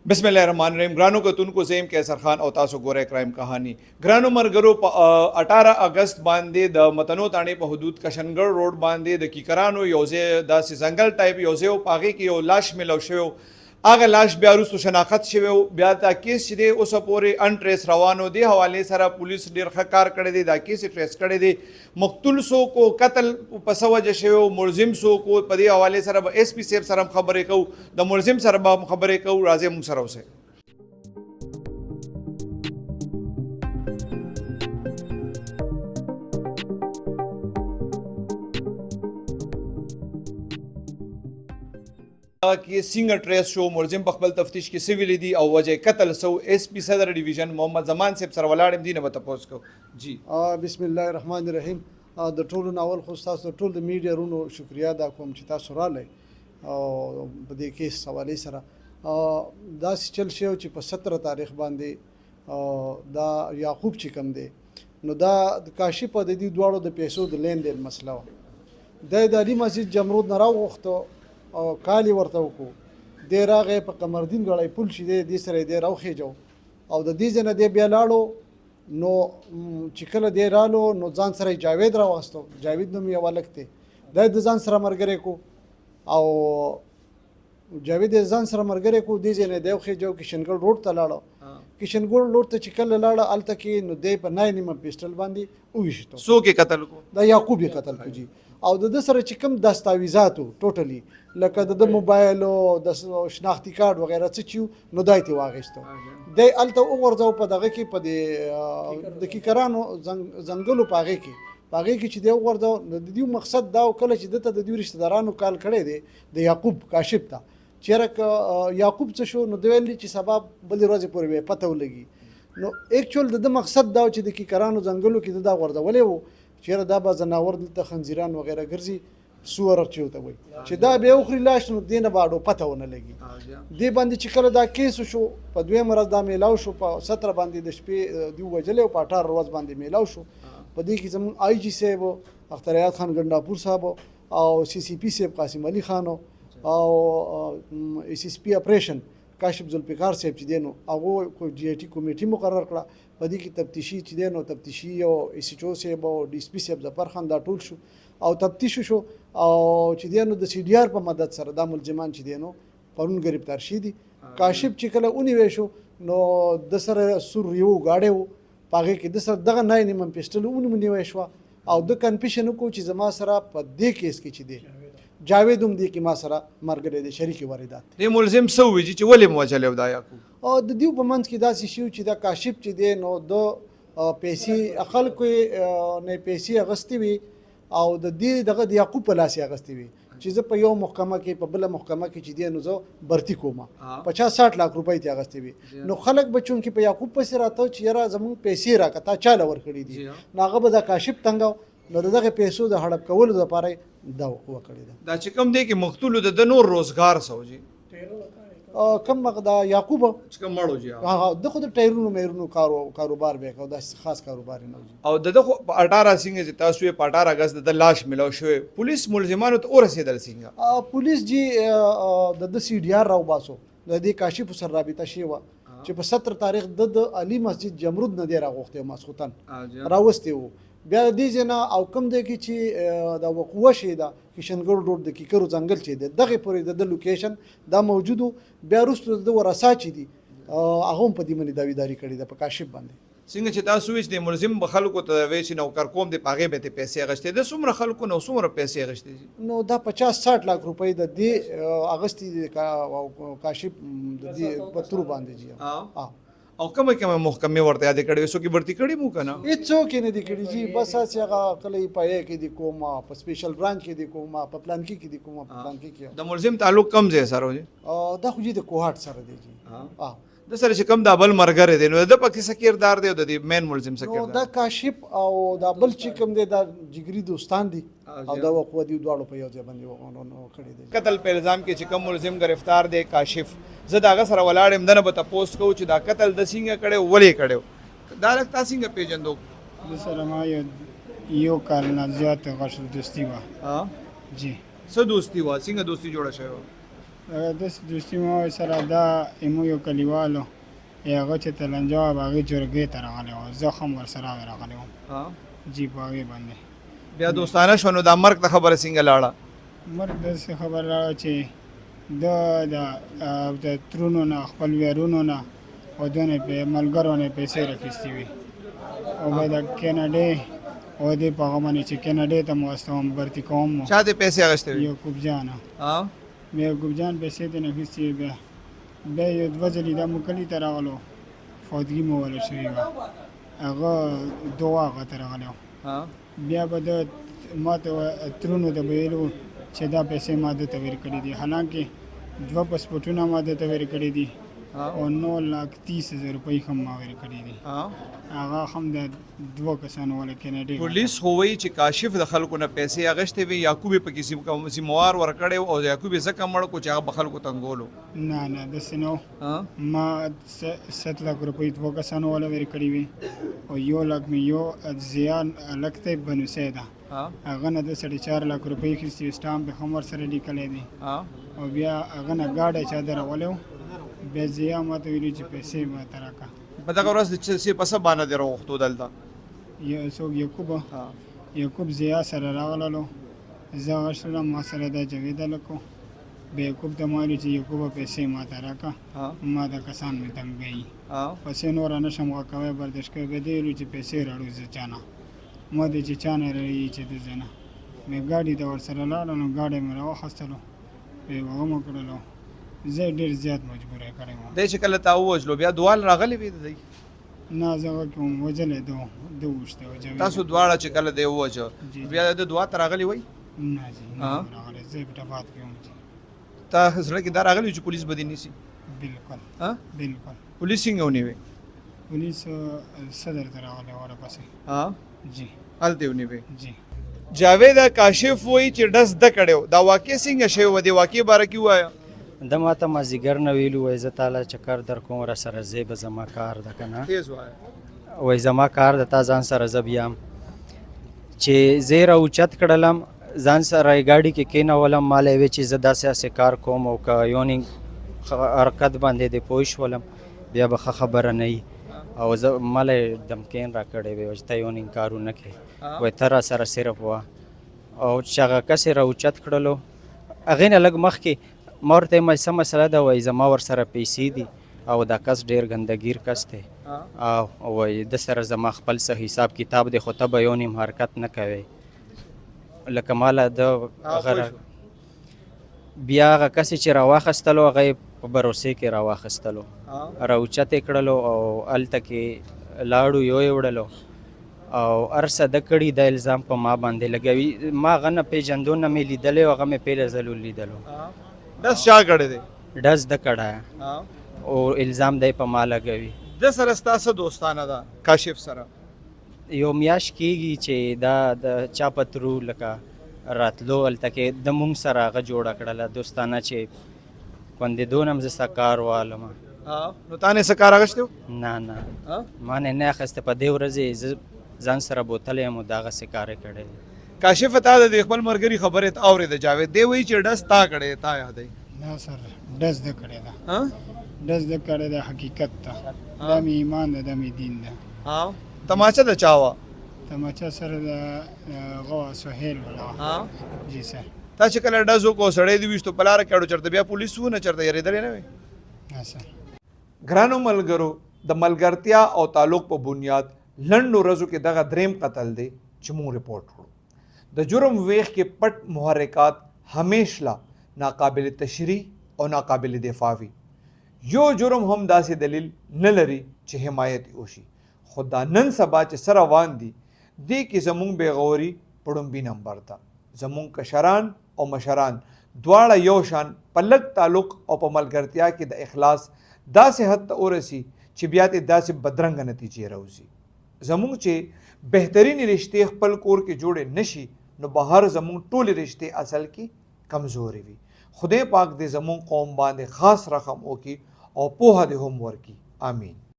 बिस्मिल्लाहिर्रहमानिर्रहीम ग्रानो कतुनको ज़ेम कैसर खान और तासो गोरे क्राइम कहानी ग्रानो मरगरो 18 अगस्त बांधे द मतनो ताणे पे हदूद कशनगढ़ रोड बांधे द किकरानो योजे द जंगल टाइप योजे पागे की यो लाश मिलो शो आगे लाश बिया रुस्तु शनाख्त शवे बिया दा केस छिदे उस पोरे अनट्रेस रवानो दे हवाले सारा पुलिस डेर खकार करे दे दा केस ट्रेस करे दे मकतूल सो को कत्ल पसवज शवे मुलजिम सो को पदे हवाले सारा एसपी साहब सरम खबरे को द मुलजिम सरम खबरे को राजे मुसरव से कि सिंगर ट्रेस शो मुलजिम बखबल तफ्तीश की सिविल दी और वजह कत्ल सो एसपी सदर डिवीजन मोहम्मद जमान से सरवलाड़ दी ने बतपोस को जी बिस्मिल्लाहिर्रहमानिर्रहीम द टोल नावल खुस्तास द टोल द मीडिया रूनो शुक्रिया दा कोम चिता सुराले और बदे केस सवाले सरा दा चल शे ची 17 तारीख बांधे दा याकूब चिकम दे नो दा काशिफ द दी दुआड़ो द पैसो द लेन देन मसला द अली मस्जिद जमरूद नराव वक्त او کالی ورته وکړو دی راغی په قمردین غړی پل شي دی سره دی راوخېجو او د دې ځنه دی بیا لاړو نو چې کله دی رالو نو ځان سره جاوید راوستو جاوید نوم یې والکته د ځان سره مرګري کو او جاوید ځان سره مرګري کو دې ځنه دی وخېجو کشنګل روډ ته لاړو کشنګل روډ ته چې کله لاړو الته کې نو دی په 9 نیم پیسټل باندې وښتو سو کې قتل کو دا یعقوب یې قتل کو جی او د سره چې کوم دستاویزاتو ټوټلی لکه د موبایل او د شناختی کارت وغیرہ څه چیو نو دایته واغېستو د الته وګورځو په دغه کې په د کیکرانو زنګلو پاغه کې چې دی وګورځو د دې مقصد دا کله چې دته د دې رشتہ دارانو کال کړي دي د یعقوب کاشف ته چیرې یعقوب څه شو نو دویل چې سبب بل ورځې پورې پته ولګي نو اکچوال د مقصد دا چې د کیکرانو زنګلو کې دا ورځولې وو چیرې دا به زناور دلته خنزیران وغیرہ ګرځي سور چوته وي چې دا به اخري لاش نو دینه باډو پته ونه لګي دی باندې چې کله دا کیس شو په دوی مرز دا میلاو شو په 17 باندې د شپې دی وجلې او په 18 ورځ باندې میلاو شو په دې کې زمون آی جی صاحب اختریات خان ګنداپور صاحب او سی سی پی صاحب قاسم علي خان او ایس اس پی اپریشن کاشف ذوالفقار صاحب چې دینو هغه کو جی ټی کمیټي مقرر کړه په دې کې تفتیشي چې دینو تفتیشي او ایس ایچ او صاحب او ډي اس پی صاحب ظفر خان دا ټول شو او تفتیش شو او چې دینو د سی ډي آر په مدد سره د ملزمان چې دینو پرون گرفتار شي دي کاشف چې کله اونې وې شو نو د سره سور یو گاډیو پاغه کې د سره دغه نه نیمه پیسټل اونې مونې شو او د کنفیشن کو چې زما سره په دې کیس کې چې دی جاوید هم دی کې ما سره مرګ دی شریک واردات دی ملزم سو وی چې ولې موجلو دا یعقوب او د دیو په منځ کې داسې شو چې دا کاشف چې دی نو د پیسې اقل کوی نه پیسې اغستی وي او د دې دغه د یعقوب په لاس اغستی وي چې زه په یو محکمه کې په بل محکمه کې چې دی نو زه برتی کوم 50-60 लाख روپۍ ته اغستی وي نو خلک بچون کې په یعقوب پسې راته چې یاره زمون پیسې راکتا چاله ور کړی دي ناغه به د کاشف تنګاو نو دغه پیسو د هړپ کولو لپاره دا وکړی دا چې کوم دی کې مقتول د نور روزګار سوجي کم مقدا یعقوب چې کوم مړو جی هغه د خود ټایرونو مېرونو کاروبار به کو دا خاص کاروبار نه او دغه 18 سنگ چې تاسو په 18 اگست د لاش ملو شو پولیس ملزمانو ته ورسېدل څنګه پولیس جی د سی ډي آر راو باسو د دې کاشف سره رابطه شي و چې په 17 تاریخ د علي مسجد جمرود نه دی راغوخته مسخوتن راوستي وو بیا دې جنا او کم دی کې چې دا وقوه شي دا کشنګل روډ د کیکرو ځنګل چې دی دغه پورې د لوکیشن دا موجودو بیا وروسته د ورسا چې دی هغه په دې باندې داویداری کړې ده په کاشف باندې څنګه چې تاسو ویل د ملزم بخلکو ته وی چې نوکر کوم د پاغه به ته پیسې اغشته د څومره خلکو نو څومره پیسې اغشته نو دا 50-60 लाख روپۍ د دې اغستی کاشف د دې پترو باندې جی او کومه محکمه ورته یاد کړي وسو کې برتی کړي مو کنه هیڅ کې نه دي کړي جی بس هغه کله پای کې دي کومه په سپیشل برانچ کې دي کومه په پلان کې دي کومه په پلان کې د ملزم تعلق کم ځای سره وي دا خو جی د کوهات سره دی جی د سره چې کم د بل مرګره دی نو د پکې سکیردار دی د مین ملزم سکیردار دا کاشف او دا بل چې کم دی دا جګری دوستان دي او دا وقوه دی دواړو په یو ځای باندې کړی دی قتل په الزام کې چې کم ملزم گرفتار دی کاشف زه دا غسر ولاړم دنه به تاسو کو چې دا قتل د څنګه کړي ولې کړي دا لک تاسو څنګه پیژندو د سره ما یو کال نه زیات غشل دوستی و ها جی څه دوستی و څنګه دوستی جوړه شوه داسې دوستي مو سره دا ایمو یو کلیوالو هغه چې تلنجه وه هغې جرګې ته راغلی و زه هم ورسره راغلی وم جي په هغې باندې بیا دوستانه شو نو دا مرګ ته خبره څنګه لاړه؟ مرګ داسې خبر راغله چې د ترونو نه خپل ویرونو نه او دونه ملګرو نه پیسې راخیستې وي او به د کیناډې او دې په هغه باندې چې کیناډې ته مو واستوم برتي کوم چا دې پیسې اخیستې وي؟ یعقوب جان ها یعقوب جان پیسې ترې نه اخیستې وي بیا یو دوه ځلې دا مو کلي ته راغلو فوتګي مو وله شوې وه هغه دعا هغه ته راغلی و ها بیا به د ما ته ترونو ته به ویلو چې دا پیسې ما ده ته ورکړي دي حالانکه 2 پاسپورټونه ما ده ته ورکړي دي او 9,30,000 روپۍ هم ما ورکړي دي هغه هم د 2 کسانو ولا کیناډي پولیس خو وایي چې کاشف د خلکو نه پیسې اخیستې وي یعقوب یې پکې ذموار ورکړی و او یعقوب یې ځکه مړ کړو چې هغه به خلکو تنګولو. نه داسې نه ما 7 لک روپۍ 2 کسانو ولا ورکړي وي او 1 لک مې یو زیان الګ ته بنوسې ده هغه نه د 4.5 لک روپۍ اخیستې سټامپ هم ورسره لیکلی دی او بیا هغه نه ګاډی چا درولو بیا زیا ما ته ویلي چې پیسې ما ته راکړه په دغه ورځ د څه په څه باندې دې راوغوښتو دلته؟ څوک یعقوب زیا سره راغللو زه هغه شولم ما سره دا جاوید هلک و بیا یعقوب ته ما ویلي چې یعقوبه پیسې ما ته راکړه ما دا کسان مې تنګوي پسې نوره نه شم غوږوی برداشت کوی بیا دې ویلو چې پیسې راړو زه چا نه ما دې چې چا نه راړي چې د زه نه مې ګاډي ته ورسره لاړم نو ګاډی مې راوخیستلو بیا یې ومه کړلو زه ډېر زیات مجبوری کړی وم دی چې کله تا ووژلو بیا دوال راغلی وي د دی؟ نه زه هغه کې وم وژلی ده ووښتی و تاسو دواړه چې کله دی ووژه بیا د دعا ته راغلی وی؟ نه جی نه راغلی زه ابټاباد کې وم جی تا زړه کې دا راغلی چې پولیس به دې نیسي؟ بالکل بالکل پولیس څنګه ونیوې؟ پولیس صدر ته راغلی ورپسې جی هلته یې ونیوې؟ جی جاوید کاشف وایي چې ډز ده کړی و دا واقع څنګه شوی و دې واقع باره کې ووایه. د ماته مازدیګر نه ویلو وایي زه تاله چکر در کوم راسره ځې به زما کار ده که نه تیز وایه وایي زما کار د تا ځان سره زه بیام چې زه یې راوچت کړلم ځان سره یې ګاډي کې کېنولم ما له یې ویې چې زه داسې هسې کار کوم او که یو نیم حرکت باندې دې پوه شولم بیا به ښه خبره نه وي او زه ما له یې دمکین را کړی وی چې ته یو نیم کارونه کوې وایي ته را سره صرف وه او چې هغه کس یې راوچت کړلو هغې نه لږ مخکې ما ورته ویم څه مسله ده وایي زما ورسره پیسې دي او دا کس ډېر ګندګیر کس دی او وایي د سره زما خپل څه حساب کتاب دی خو ته به یو نیم حرکت نه کوې لکه ماله د هغه بیا هغه کس چې راواخیستلو هغه یې په بروسې کې راواخیستلو راوچت یې کړلو او هلته کې لاړو یو یې وړلو او هر څه ده کړي دا الزام په ما باندې لګوي ما هغه نه پېژندو نه مې لیدلی او هغه مې پهله ځل ولیدلو ډز چا کړی دی؟ ډز ده کړی او الزام دی په ما لګوي. د سره ستا څه دوستانه ده کاشف سره؟ یو میاشت کېږي چې دا د چا په ترو لکه راتلو هلته کې د مونږ سره هغه جوړه کړله دوستانه چې خوندېدو نه هم زه ستا کار والم نو تا نه څه کار اخیستی و؟ نه ما نه اخیستی په دې ورځې زه ځان سره بوتلی یم او د هغسې کار یې کړی دی. کاشف تا د خپل ملګري خبرې ته اورېده جاوید دی وایي چې ډز تا کړی تا یادوي؟ نه سر ډز ده کړی ده ډز ده کړی ده حقیقت ته دا مې ایمان ده دا مې دین ده. تماچه د چا وه؟ تماچه سره د هغه سهیل ولا جی سر. تا چې کله ډز وکړو سړی دې ویشتو په لاره کې اړو چېرته بیا پولیس و نه چېرته یېرېدلی نه وې؟ نه سر. ګرانو ملګرو د ملګرتیا او تعلق په بنیاد لنډو ورځو کې دغه دریم قتل دی چې موږ رپورټ کړو. د جرم ویښ کې پټ محرکات همیشه ناقابل تشریح او ناقابل دفاع وي. یو جرم هم داسې دلیل نه لري چې حمایت وشي خو دا نن سبا چې څه روان دي دې کې زموږ بېغوري په ړومبي نمبر ده. زموږ کشران او مشران دواړه یو شان په لږ تعلق او په ملګرتیا کې د اخلاص داسې حد ته ورسي چې بیا ته داسې بدرنګه نتیجې راوځي. زموږ چې بهترین رشتې خپل کور کې جوړې نشي نو بهر زموږ ټولې رشتې اصل کې کمزورې وي. خدای پاک دې زموږ قوم باندې خاص رحم وکړي او پوهه دې هم ورکړي. آمین.